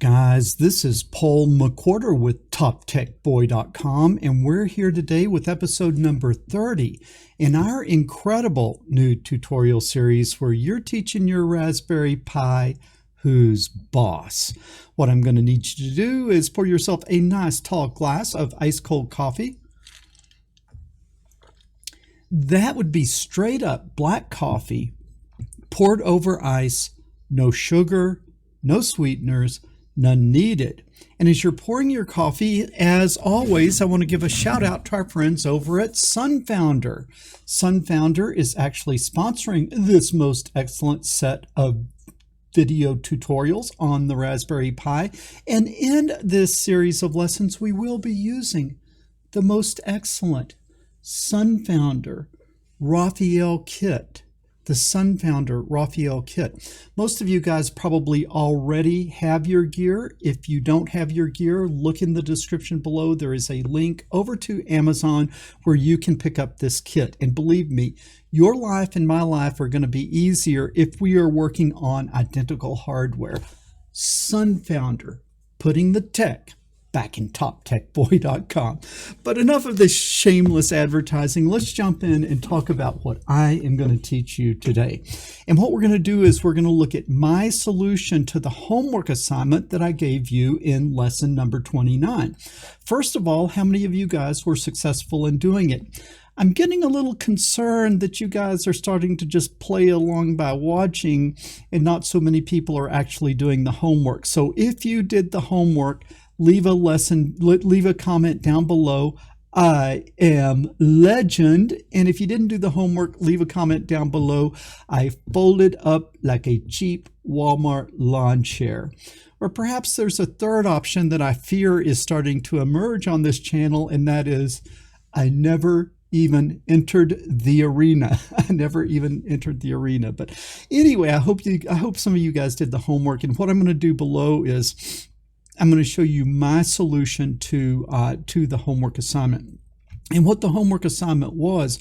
Guys, this is Paul McWhorter with TopTechBoy.com, and we're here today with episode number 30 in our incredible new tutorial series where you're teaching your Raspberry Pi who's boss. What I'm going to need you to do is pour yourself a nice tall glass of ice cold coffee. That would be straight up black coffee poured over ice, no sugar, no sweeteners, none needed. And as you're pouring your coffee, as always, I want to give a shout out to our friends over at Sunfounder. Sunfounder is actually sponsoring this most excellent set of video tutorials on the Raspberry Pi. And in this series of lessons, we will be using the most excellent Sunfounder Raphael kit. The Sunfounder Raphael kit. Most of you guys probably already have your gear. If you don't have your gear, look in the description below. There is a link over to Amazon where you can pick up this kit. And believe me, your life and my life are going to be easier if we are working on identical hardware. Sunfounder, putting the tech back in TopTechBoy.com. But enough of this shameless advertising. Let's jump in and talk about what I am going to teach you today. And what we're going to do is we're going to look at my solution to the homework assignment that I gave you in lesson number 29. First of all, how many of you guys were successful in doing it? I'm getting a little concerned that you guys are starting to just play along by watching and not so many people are actually doing the homework. So if you did the homework, leave a comment down below. I am legend. And if you didn't do the homework, leave a comment down below. I folded up like a cheap Walmart lawn chair. Or perhaps there's a third option that I fear is starting to emerge on this channel, and that is I never even entered the arena. I never even entered the arena. But anyway, I hope some of you guys did the homework. And what I'm going to do below is I'm going to show you my solution to the homework assignment. And what the homework assignment was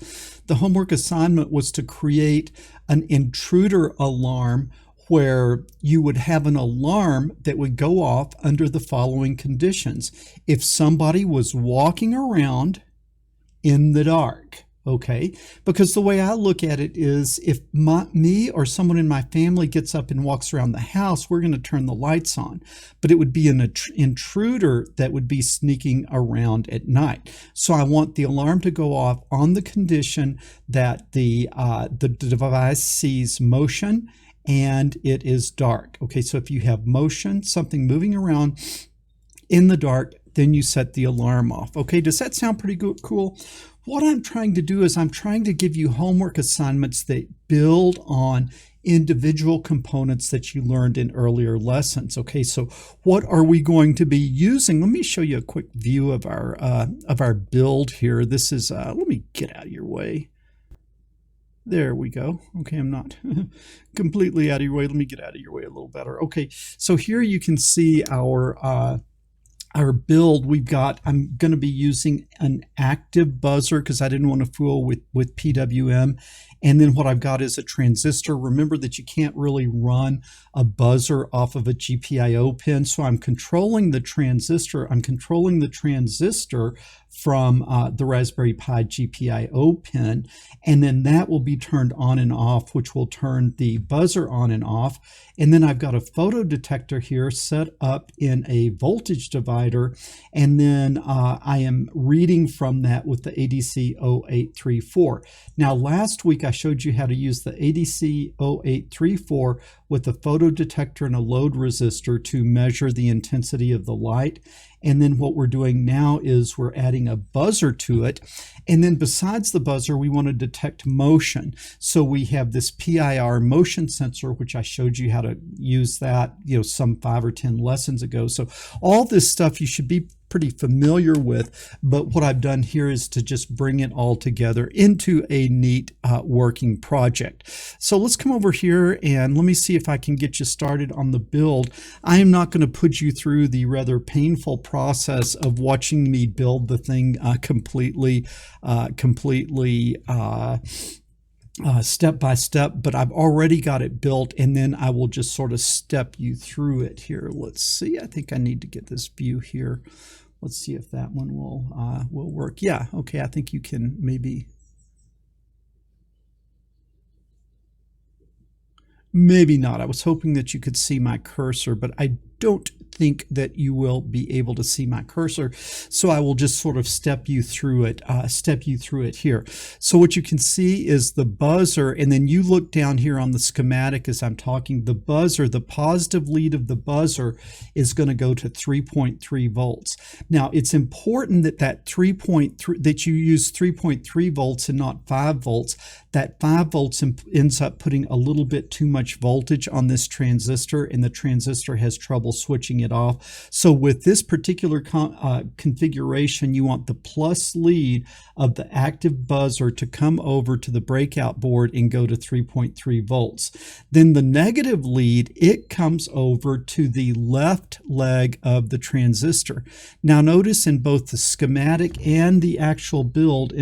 to create an intruder alarm where you would have an alarm that would go off under the following conditions. If somebody was walking around in the dark, okay? Because the way I look at it is if me or someone in my family gets up and walks around the house, we're going to turn the lights on. But it would be an intruder that would be sneaking around at night. So I want the alarm to go off on the condition that the device sees motion and it is dark. Okay, so if you have motion, something moving around in the dark, then you set the alarm off. Okay, does that sound pretty cool? What I'm trying to do is I'm trying to give you homework assignments that build on individual components that you learned in earlier lessons. Okay, so what are we going to be using? Let me show you a quick view of our build here. This is, let me get out of your way. There we go. Okay, I'm not completely out of your way. Let me get out of your way a little better. Okay, so here you can see our build. I'm going to be using an active buzzer because I didn't want to fool with PWM. And then what I've got is a transistor. Remember that you can't really run a buzzer off of a GPIO pin. So I'm controlling the transistor. I'm controlling the transistor from the Raspberry Pi GPIO pin. And then that will be turned on and off, which will turn the buzzer on and off. And then I've got a photo detector here set up in a voltage divider. And then I am reading from that with the ADC0834. Now, last week I showed you how to use the ADC0834 with a photo detector and a load resistor to measure the intensity of the light. And then what we're doing now is we're adding a buzzer to it. And then besides the buzzer, we want to detect motion. So we have this PIR motion sensor, which I showed you how to use that, some 5 or 10 lessons ago. So all this stuff you should be pretty familiar with, but what I've done here is to just bring it all together into a neat working project. So let's come over here and let me see if I can get you started on the build. I am not going to put you through the rather painful process of watching me build the thing completely step by step, but I've already got it built, and then I will just sort of step you through it here. Let's see. I think I need to get this view here. Let's see if that one will work. Yeah, okay. I think you can maybe not. I was hoping that you could see my cursor, but I don't think that you will be able to see my cursor, so I will just sort of step you through it here. So what you can see is the buzzer, and then you look down here on the schematic as I'm talking. The buzzer, the positive lead of the buzzer is going to go to 3.3 volts. Now it's important that that you use 3.3 volts and not 5 volts. That 5 volts ends up putting a little bit too much voltage on this transistor, and the transistor has trouble switching it off. So with this particular configuration, you want the plus lead of the active buzzer to come over to the breakout board and go to 3.3 volts. Then the negative lead, it comes over to the left leg of the transistor. Now notice in both the schematic and the actual build,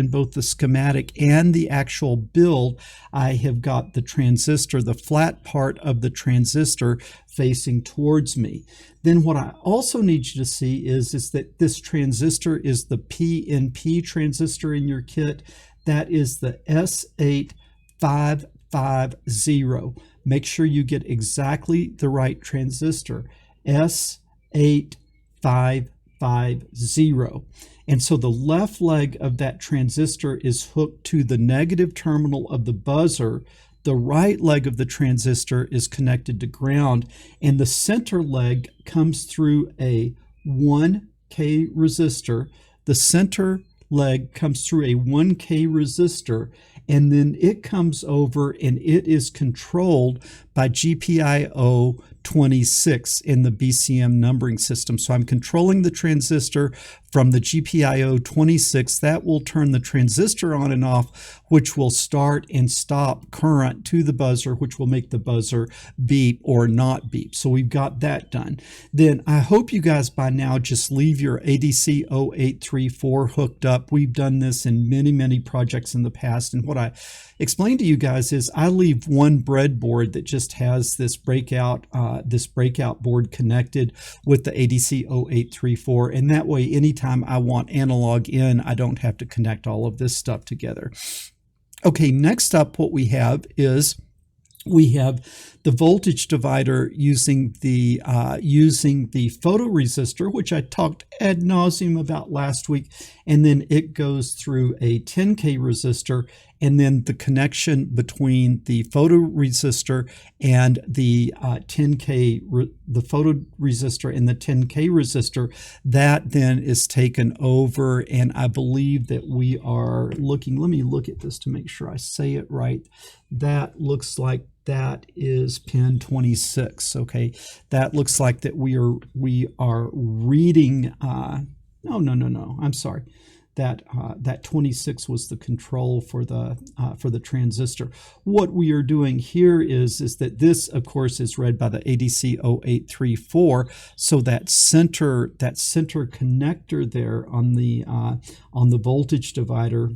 I have got the transistor, the flat part of the transistor, facing towards me. Then what I also need you to see is that this transistor is the PNP transistor in your kit. That is the S8550. Make sure you get exactly the right transistor, S8550. And so the left leg of that transistor is hooked to the negative terminal of the buzzer. The right leg of the transistor is connected to ground, and the center leg comes through a 1K resistor. The center leg comes through a 1K resistor, and then it comes over and it is controlled by GPIO 26 in the BCM numbering system. So I'm controlling the transistor from the GPIO 26. That will turn the transistor on and off, which will start and stop current to the buzzer, which will make the buzzer beep or not beep. So we've got that done. Then I hope you guys by now just leave your ADC 0834 hooked up. We've done this in many projects in the past, and what I explained to you guys is I leave one breadboard that just has this breakout board connected with the ADC 0834, and that way anytime I want analog in, I don't have to connect all of this stuff together. Okay, next up what we have is we have the voltage divider using the photoresistor, which I talked ad nauseum about last week, and then it goes through a 10K resistor, and then the connection between the photoresistor and the 10K, the photoresistor and the 10K resistor, that then is taken over, and I believe that we are looking, let me look at this to make sure I say it right. That looks like that is pin 26. Okay, that looks like that we are reading. No. I'm sorry. That 26 was the control for the transistor. What we are doing here is that this, of course, is read by the ADC 0834. So that center connector there on the voltage divider,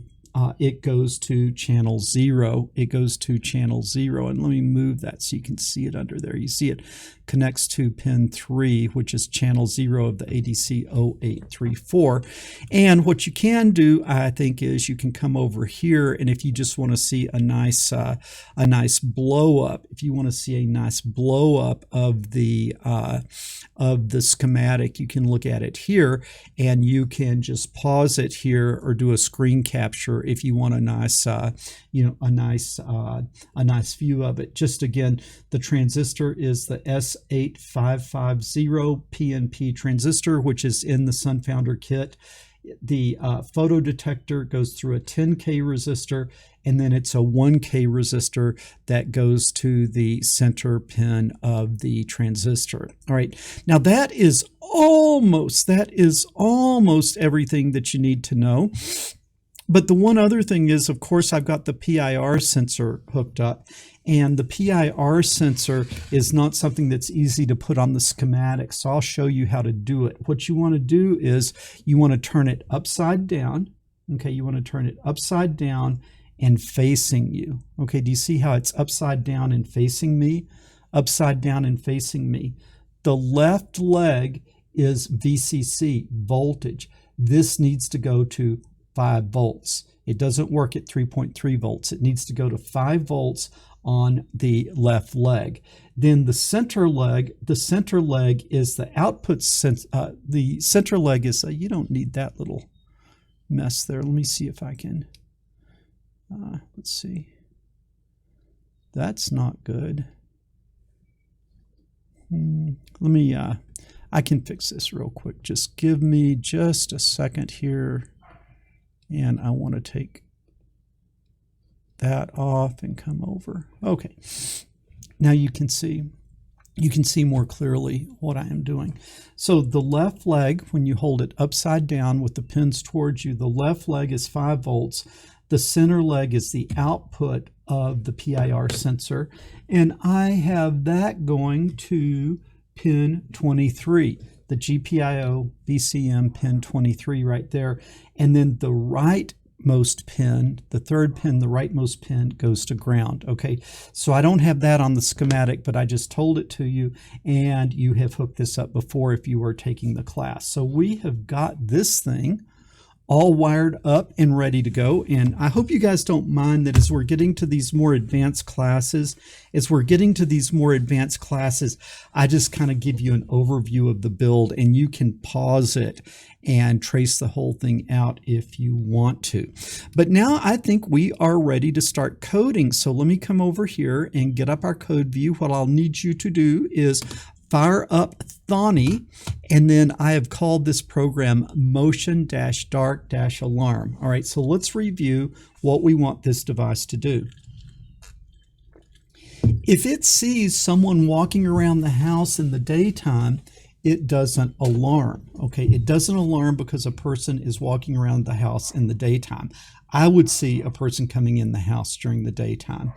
it goes to channel 0. It goes to channel 0, and let me move that so you can see it under there. You see it connects to pin 3, which is channel 0 of the ADC 0834. And what you can do, I think, is you can come over here, and if you just want to see a nice blow up, if you want to see a nice blow up of the schematic, you can look at it here, and you can just pause it here or do a screen capture if you want a nice view of it. Just again, the transistor is the S8550 PNP transistor, which is in the Sunfounder kit. The photodetector goes through a 10K resistor, and then it's a 1K resistor that goes to the center pin of the transistor. All right, now that is almost everything that you need to know. But the one other thing is, of course, I've got the PIR sensor hooked up, and the PIR sensor is not something that's easy to put on the schematic, so I'll show you how to do it. What you want to do is you want to turn it upside down. Okay, you want to turn it upside down, and facing you. Okay, do you see how it's upside down and facing me? Upside down and facing me. The left leg is VCC, voltage. This needs to go to 5 volts. It doesn't work at 3.3 volts. It needs to go to 5 volts on the left leg. Then the center leg is the output the center leg is, you don't need that little mess there. Let me see if I can, let's see. That's not good. Let me, I can fix this real quick. Just give me just a second here. And I want to take that off and come over. Okay. Now you can see more clearly what I am doing. So the left leg, when you hold it upside down with the pins towards you, the left leg is 5 volts. The center leg is the output of the PIR sensor. And I have that going to pin 23, the GPIO BCM pin 23 right there. And then the rightmost pin, the third pin, the rightmost pin goes to ground. Okay, so I don't have that on the schematic, but I just told it to you, and you have hooked this up before if you were taking the class. So we have got this thing all wired up and ready to go. And I hope you guys don't mind that as we're getting to these more advanced classes, I just kind of give you an overview of the build, and you can pause it and trace the whole thing out if you want to. But now I think we are ready to start coding. So let me come over here and get up our code view. What I'll need you to do is fire up Thonny, and then I have called this program motion-dark-alarm. All right, so let's review what we want this device to do. If it sees someone walking around the house in the daytime, it doesn't alarm. Okay, it doesn't alarm because a person is walking around the house in the daytime. I would see a person coming in the house during the daytime.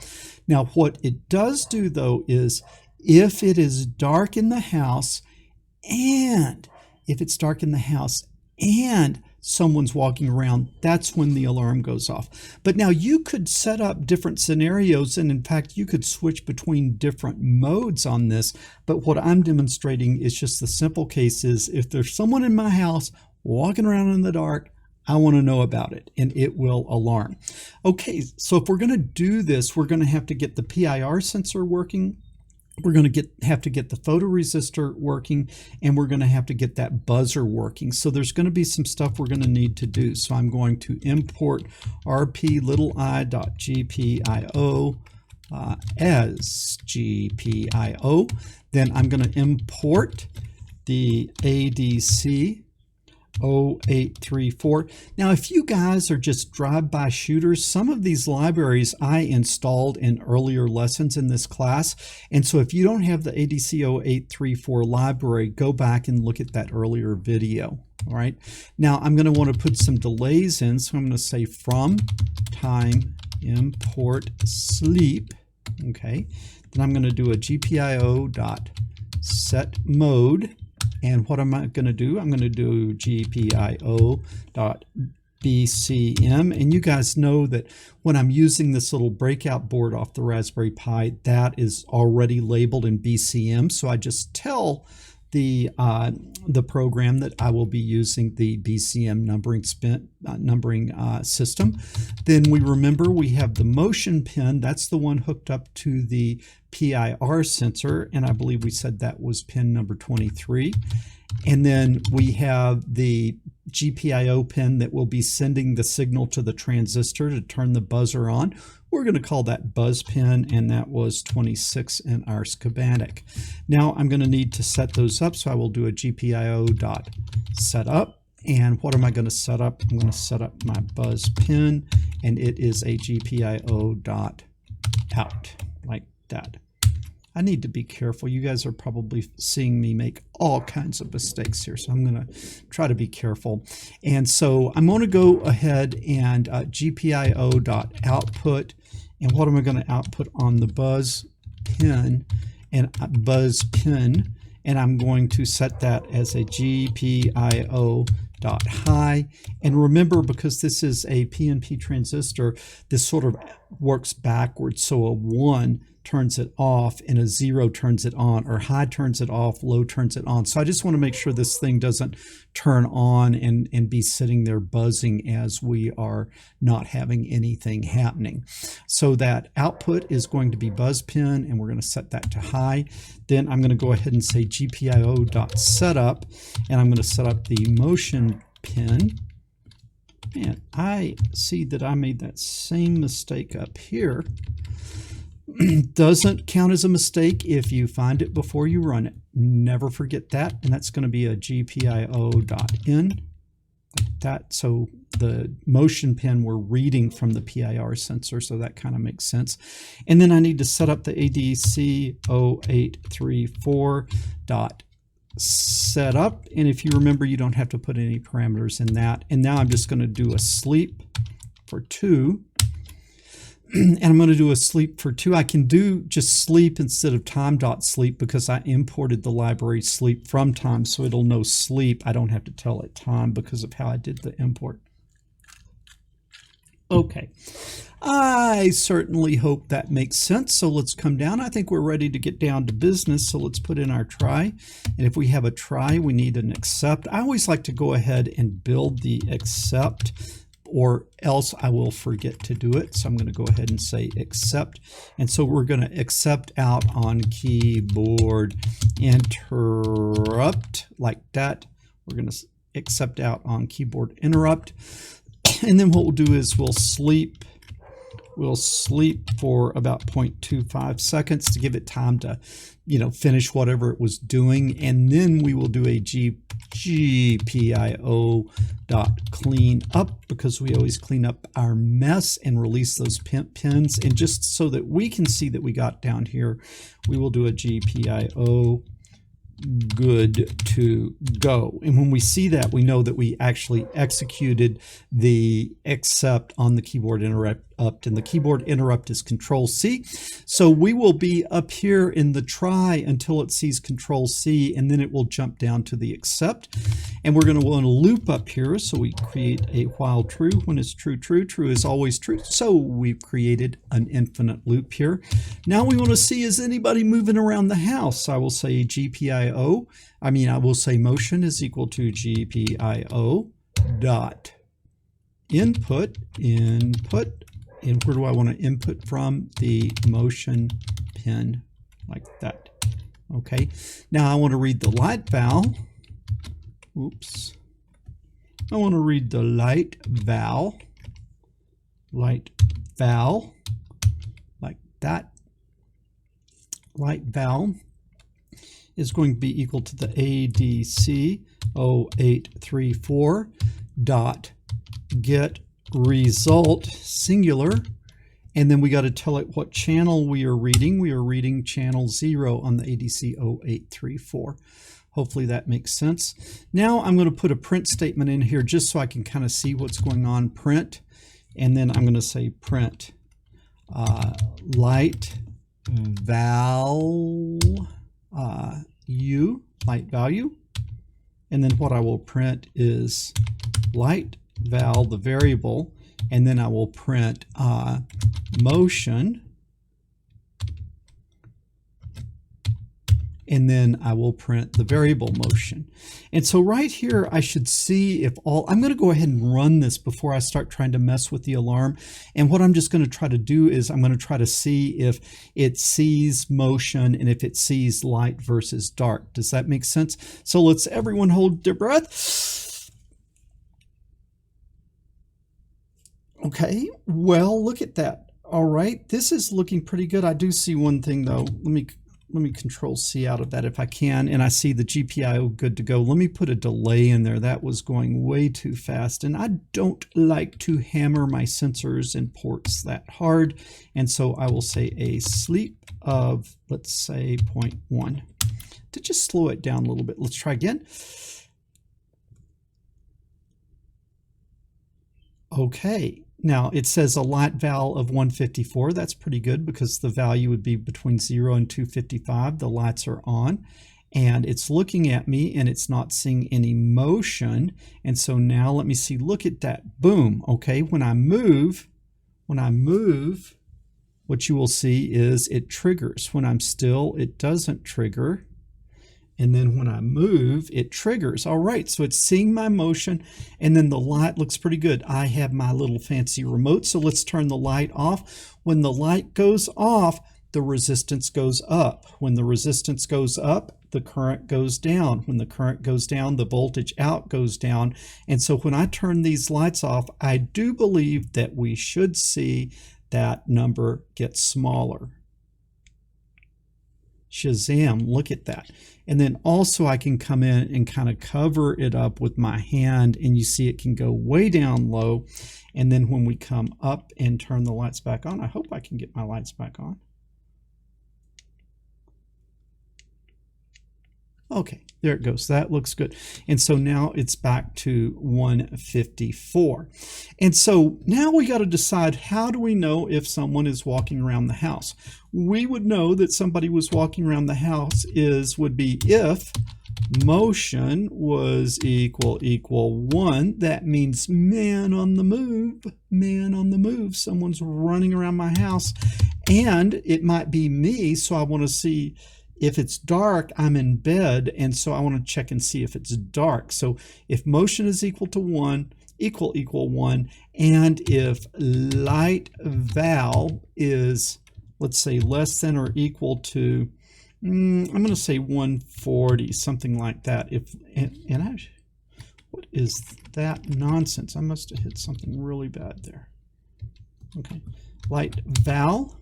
Now, what it does do, though, is if it is dark in the house and someone's walking around, that's when the alarm goes off. But now you could set up different scenarios, and in fact, you could switch between different modes on this. But what I'm demonstrating is just the simple case is if there's someone in my house walking around in the dark, I want to know about it, and it will alarm. Okay, so if we're going to do this, we're going to have to get the PIR sensor working. We're going to have to get the photoresistor working, and we're going to have to get that buzzer working. So there's going to be some stuff we're going to need to do. So I'm going to import rp_i.gpio as GPIO. Then I'm going to import the ADC 0834. Now, if you guys are just drive-by shooters, some of these libraries I installed in earlier lessons in this class. And so if you don't have the ADC 0834 library, go back and look at that earlier video. All right. Now, I'm going to want to put some delays in. So I'm going to say from time import sleep. Okay. Then I'm going to do a GPIO.set mode. And what am I going to do? I'm going to do GPIO.BCM. And you guys know that when I'm using this little breakout board off the Raspberry Pi, that is already labeled in BCM. So I just tell the program that I will be using the BCM numbering system. Then we remember we have the motion pin. That's the one hooked up to the PIR sensor, and I believe we said that was pin number 23. And then we have the GPIO pin that will be sending the signal to the transistor to turn the buzzer on. We're going to call that buzz pin, and that was 26 in our schematic. Now I'm going to need to set those up, so I will do a GPIO.setup. And what am I going to set up? I'm going to set up my buzz pin, and it is a GPIO.out, like that. I need to be careful. You guys are probably seeing me make all kinds of mistakes here, so I'm going to try to be careful. And so I'm going to go ahead and GPIO.output. And what am I going to output on the buzz pin? And I'm going to set that as a GPIO.output high. And remember, because this is a PNP transistor, this sort of works backwards. So a 1 turns it off and a 0 turns it on, or high turns it off, low turns it on. So I just want to make sure this thing doesn't turn on and be sitting there buzzing as we are not having anything happening. So that output is going to be buzz pin, and we're going to set that to high. Then I'm going to go ahead and say GPIO.setup, and I'm going to set up the motion pin. And I see that I made that same mistake up here. Doesn't count as a mistake if you find it before you run it. Never forget that. And that's going to be a GPIO.in, like that. So the motion pin we're reading from the PIR sensor, so that kind of makes sense. And then I need to set up the ADC 0834 dot setup. And if you remember, you don't have to put any parameters in that. And now I'm just going to do a sleep for 2. And I'm going to do a sleep for 2. I can do just sleep instead of time.sleep because I imported the library sleep from time, so it'll know sleep. I don't have to tell it time because of how I did the import. Okay, I certainly hope that makes sense. So let's come down. I think we're ready to get down to business. So let's put in our try. And if we have a try, we need an accept. I always like to go ahead and build the accept, or else I will forget to do it. So I'm going to go ahead and say accept. And so we're going to accept out on keyboard interrupt, like that. We're going to accept out on keyboard interrupt. And then what we'll do is we'll sleep for about 0.25 seconds to give it time to, finish whatever it was doing. And then we will do a GPIO.clean up, because we always clean up our mess and release those pins. And just so that we can see that we got down here, we will do a GPIO good to go. And when we see that, we know that we actually executed the accept on the keyboard interrupt, and the keyboard interrupt is Control C. So we will be up here in the try until it sees Control C, and then it will jump down to the accept. And we're going to want to loop up here. So we create a while true. When it's true, true, true is always true. So we've created an infinite loop here. Now we want to see, is anybody moving around the house? I will say I will say motion is equal to GPIO dot input, and where do I want to input from? The motion pin, like that. Okay, now I want to read the light val. Oops. I want to read the light val, like that. Light val is going to be equal to the ADC 0834 dot get result singular, and then we got to tell it what channel we are reading. We are reading channel 0 on the ADC 0834. Hopefully that makes sense. Now I'm going to put a print statement in here just so I can kind of see what's going on. Print, and then I'm going to say print light value, light value, and then what I will print is light val, the variable, and then I will print motion, and then I will print the variable motion. And so right here, I should see if I'm going to go ahead and run this before I start trying to mess with the alarm. And what I'm just going to try to do is I'm going to try to see if it sees motion and if it sees light versus dark. Does that make sense? So let's everyone hold their breath. Okay, well, look at that. All right, this is looking pretty good. I do see one thing though. Let me Control C out of that if I can, and I see the GPIO good to go. Let me put a delay in there. That was going way too fast, and I don't like to hammer my sensors and ports that hard, and so I will say a sleep of, let's say, 0.1 to just slow it down a little bit. Let's try again. Okay. Now it says a light val of 154. That's pretty good because the value would be between 0 and 255. The lights are on. and it's looking at me and it's not seeing any motion. And so now let me see, look at that, boom. Okay, when I move, what you will see is it triggers. When I'm still, it doesn't trigger. And then when I move, it triggers. All right, so it's seeing my motion, and then the light looks pretty good. I have my little fancy remote, so let's turn the light off. When the light goes off, the resistance goes up. When the resistance goes up, the current goes down. When the current goes down, the voltage out goes down. And so when I turn these lights off, I do believe that we should see that number get smaller. Shazam, look at that. And then also I can come in and kind of cover it up with my hand, and you see it can go way down low. And then when we come up and turn the lights back on, I hope I can get my lights back on. Okay, there it goes. That looks good. And so now it's back to 154. And so now we got to decide, how do we know if someone is walking around the house? We would know that somebody was walking around the house would be if motion was equal 1. That means man on the move, man on the move. Someone's running around my house, and it might be me, so I want to see. If it's dark, I'm in bed, and so I want to check and see if it's dark. So if motion is equal to 1, equal 1, and if light val is, let's say, less than or equal to, I'm going to say 140, something like that. What is that nonsense? I must have hit something really bad there. Okay, light val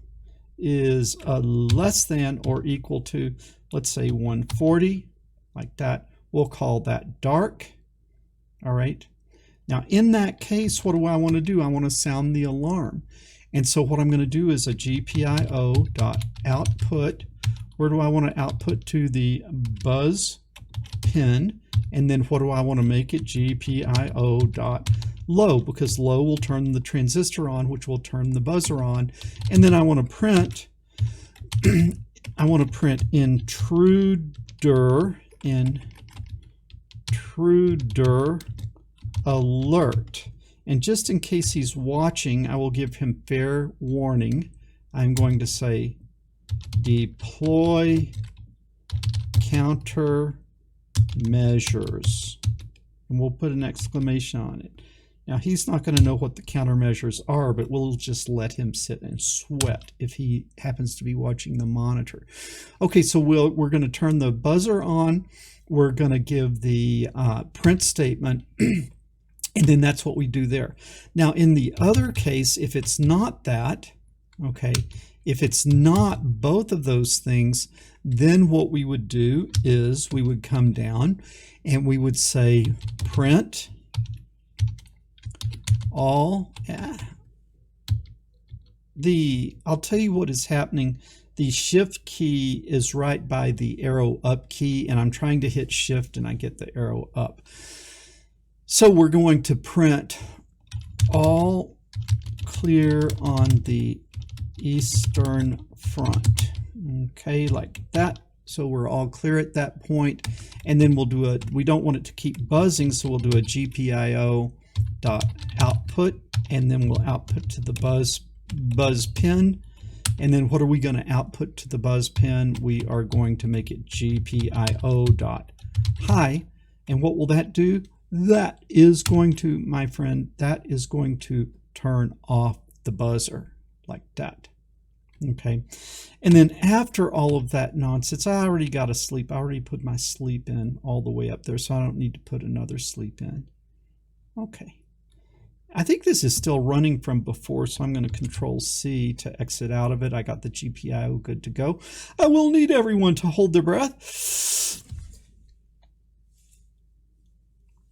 is less than or equal to, let's say, 140, like that. We'll call that dark. All right. Now, in that case, what do I want to do? I want to sound the alarm. And so what I'm going to do is a GPIO.output. Where do I want to output? To the buzz pin. And then what do I want to make it? GPIO.low, because low will turn the transistor on, which will turn the buzzer on. And then I want to print intruder alert. And just in case he's watching, I will give him fair warning. I'm going to say deploy countermeasures, and we'll put an exclamation on it. Now, he's not going to know what the countermeasures are, but we'll just let him sit and sweat if he happens to be watching the monitor. Okay, so we're going to turn the buzzer on. We're going to give the print statement, and then that's what we do there. Now, in the other case, if it's not that, okay, if it's not both of those things, then what we would do is we would come down and we would say print all. I'll tell you what is happening. The shift key is right by the arrow up key, and I'm trying to hit shift and I get the arrow up. So we're going to print all clear on the eastern front. Okay, like that. So we're all clear at that point. And then we'll do we don't want it to keep buzzing, so we'll do a GPIO.output, and then we'll output to the buzz pin. And then what are we going to output to the buzz pin? We are going to make it GPIO.high. And what will that do? That is going to, my friend, that is going to turn off the buzzer like that. Okay. And then after all of that nonsense, I already got a sleep. I already put my sleep in all the way up there, so I don't need to put another sleep in. Okay. I think this is still running from before, so I'm going to Control C to exit out of it. I got the GPIO good to go. I will need everyone to hold their breath.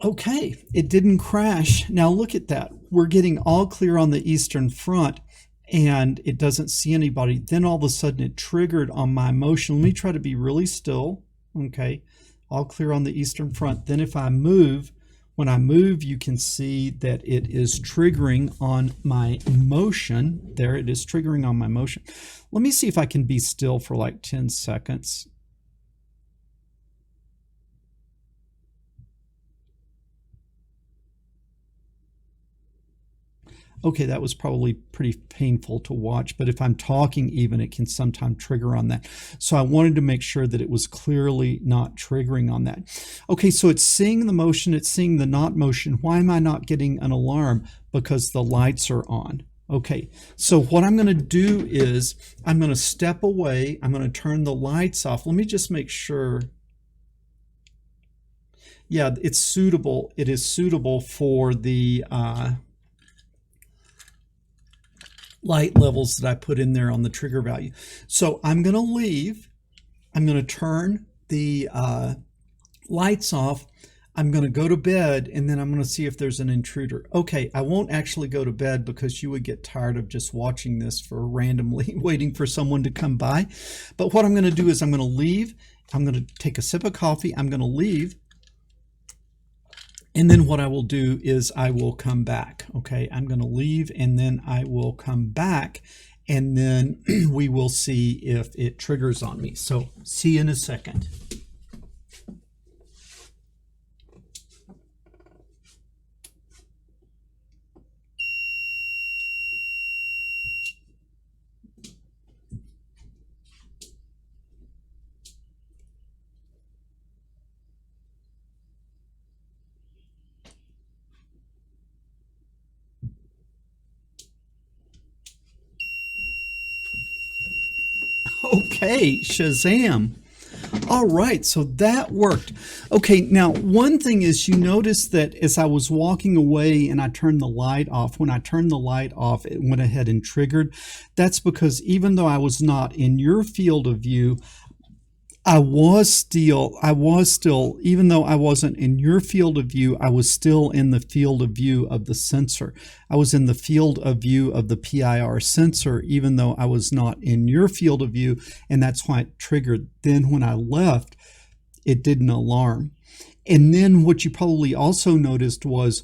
Okay, it didn't crash. Now look at that. We're getting all clear on the eastern front, and it doesn't see anybody. Then all of a sudden it triggered on my motion. Let me try to be really still. Okay, all clear on the eastern front. Then if I move, when I move, you can see that it is triggering on my motion. There, it is triggering on my motion. Let me see if I can be still for like 10 seconds. Okay, that was probably pretty painful to watch, but if I'm talking even, it can sometimes trigger on that. So I wanted to make sure that it was clearly not triggering on that. Okay, so it's seeing the motion, it's seeing the not motion. Why am I not getting an alarm? Because the lights are on. Okay, so what I'm going to do is I'm going to step away. I'm going to turn the lights off. Let me just make sure. Yeah, it's suitable. It is suitable for the light levels that I put in there on the trigger value. So I'm going to leave. I'm going to turn the lights off. I'm going to go to bed, and then I'm going to see if there's an intruder. Okay, I won't actually go to bed because you would get tired of just watching this for randomly waiting for someone to come by. But what I'm going to do is I'm going to leave. I'm going to take a sip of coffee. I'm going to leave. And then what I will do is I will come back. Okay, I'm going to leave and then I will come back, and then we will see if it triggers on me. So see you in a second. Okay, Shazam. All right, so that worked. Okay, now one thing is you notice that as I was walking away and I turned the light off, when I turned the light off, it went ahead and triggered. That's because even though I was not in your field of view, I was still, even though I wasn't in your field of view, I was still in the field of view of the sensor. I was in the field of view of the PIR sensor, even though I was not in your field of view, and that's why it triggered. Then when I left, it didn't alarm. And then what you probably also noticed was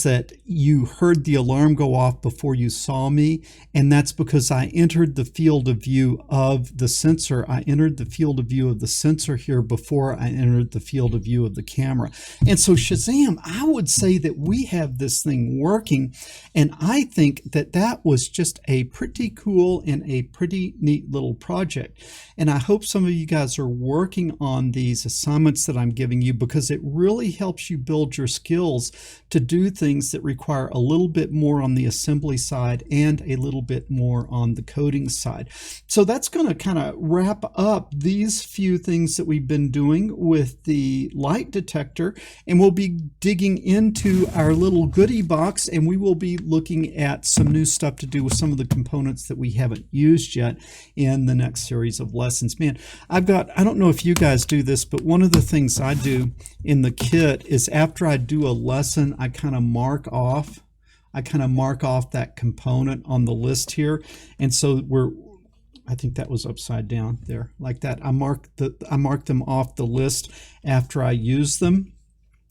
that you heard the alarm go off before you saw me, and that's because I entered the field of view of the sensor. I entered the field of view of the sensor here before I entered the field of view of the camera. And so Shazam, I would say that we have this thing working, and I think that that was just a pretty cool and a pretty neat little project. And I hope some of you guys are working on these assignments that I'm giving you, because it really helps you build your skills to do things that require a little bit more on the assembly side and a little bit more on the coding side. So that's going to kind of wrap up these few things that we've been doing with the light detector, and we'll be digging into our little goodie box, and we will be looking at some new stuff to do with some of the components that we haven't used yet in the next series of lessons. Man, I don't know if you guys do this, but one of the things I do in the kit is after I do a lesson, I kind of mark off that component on the list here. And so I think that was upside down there, like that. I mark them off the list after I use them.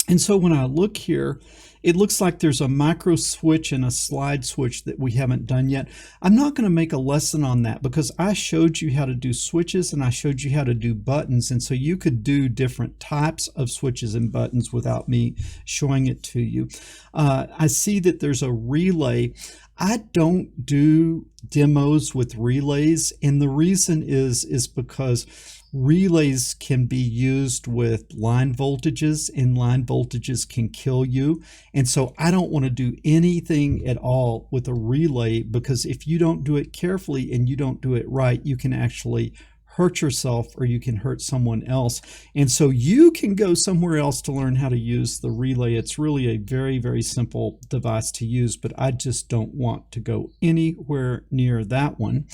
And so when I look here, it looks like there's a micro switch and a slide switch that we haven't done yet. I'm not going to make a lesson on that because I showed you how to do switches and I showed you how to do buttons. And so you could do different types of switches and buttons without me showing it to you. I see that there's a relay. I don't do demos with relays, and the reason is because relays can be used with line voltages, and line voltages can kill you. And so I don't want to do anything at all with a relay, because if you don't do it carefully and you don't do it right, you can actually hurt yourself or you can hurt someone else. And so you can go somewhere else to learn how to use the relay. It's really a very, very simple device to use, but I just don't want to go anywhere near that one.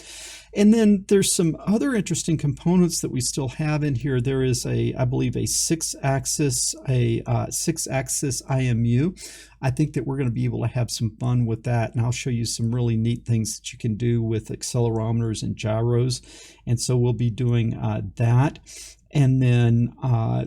And then there's some other interesting components that we still have in here. There is I believe a six-axis IMU. I think that we're going to be able to have some fun with that, and I'll show you some really neat things that you can do with accelerometers and gyros. And so we'll be doing that. And then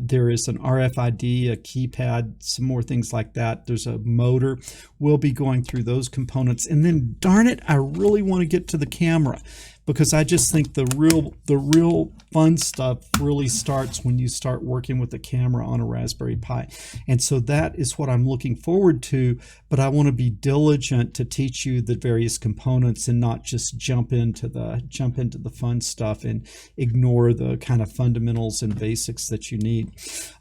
there is an RFID, a keypad, some more things like that. There's a motor. We'll be going through those components. And then, darn it, I really want to get to the camera. because I just think the real fun stuff really starts when you start working with the camera on a Raspberry Pi. And so that is what I'm looking forward to, but I want to be diligent to teach you the various components and not just jump into the fun stuff and ignore the kind of fundamentals and basics that you need.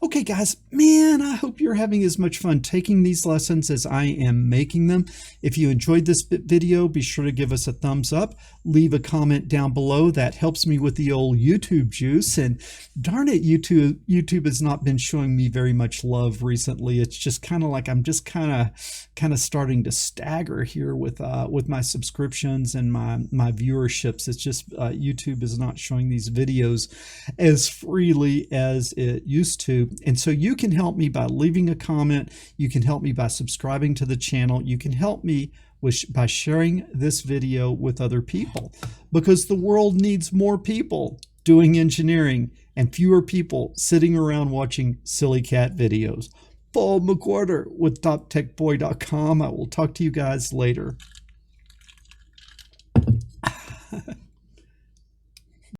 Okay guys, man, I hope you're having as much fun taking these lessons as I am making them. If you enjoyed this video, be sure to give us a thumbs up, leave a comment down below. That helps me with the old YouTube juice. And darn it, YouTube has not been showing me very much love recently. It's just kind of like I'm just kind of starting to stagger here with my subscriptions and my viewerships. It's just YouTube is not showing these videos as freely as it used to. And so you can help me by leaving a comment. You can help me by subscribing to the channel. You can help me by sharing this video with other people, because the world needs more people doing engineering and fewer people sitting around watching silly cat videos. Paul McWhorter with TopTechBoy.com. I will talk to you guys later.